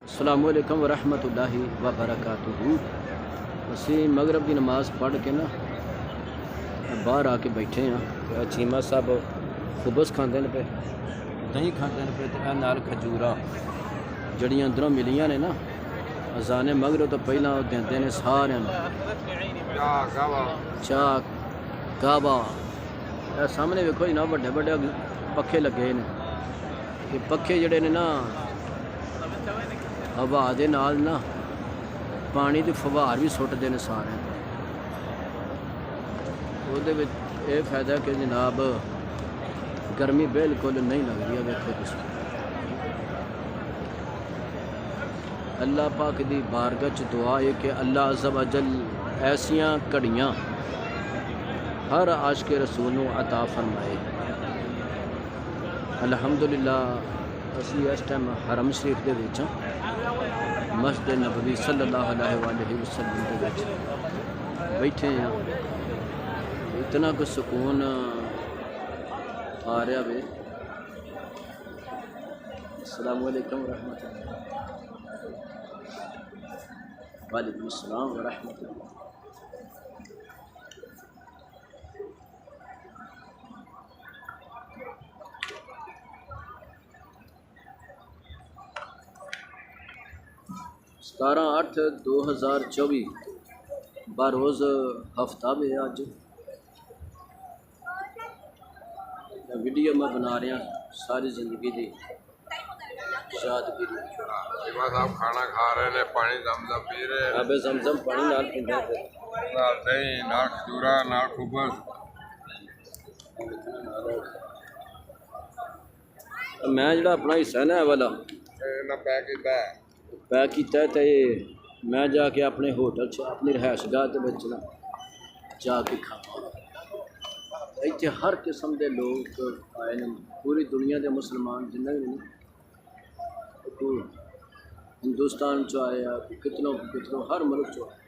अस्सलामु अलैकुम वरहमतुल्लाहि वबरकातुहू। असी मगरब की नमाज़ पढ़ के ना बाहर आके बैठे हाँ। चीमा साहब खुबस खाते पे, दही खाते पे, तो नाल खजूरा जड़ियाँ अंदरों मिलियां ने ना अजाने मगरब तो पहला देंदे ने सारे चाह गावा। सामने वेखो जी ना बड़े बड़े पखे लगे ने, ये पखे जड़े ने ना हवा दे नाल ना पानी की फवार भी सुटते हैं सारे। ਉਹਦੇ ਵਿੱਚ ਇਹ फ़ायदा कि जनाब गर्मी बिल्कुल नहीं लग रही है। देखो तुम अल्लाह पाक की बारगाह च दुआ है कि अल्लाह अज़्ज़ा व जल ऐसियां घड़ियाँ हर आशिक़ रसूल नूं अता फरमाए। अल्हम्दुलिल्लाह असी इस टाइम हरम शरीफ के विच मस्जिद नबवी सल्लल्लाहु अलैहि वसल्लम के विच बैठे हैं। इतना कुछ सुकून आ रहा वे। अस्सलामु अलैकुम वरहमतुल्लाह। वालेकुम अस्सलाम वरहमतुल्लाह। सतारह 8/2024 बारोज़ हफ्ता में अज वीडियो मैं बना रहा सारी जिंदगी की यादगिरी। साहब खाना खा रहे ने, पानी जमजम पी रहे हैं। अबे जमजम पानी नाल पींदे पे, नाल दही, नाल खजूरा, नाल खुबस। मैं जड़ा अपना हिस्सा ना वाला ना पैक किया है। पैक किया तो ये मैं जाके अपने होटल अपनी रहायश गाह के विच ना जाके खावा। इत्थे हर किस्म के लोग आए ने, पूरी दुनिया के मुसलमान जिन्ने भी ने, हिंदुस्तान चो आए, कितनों हर मुल्क चो आए।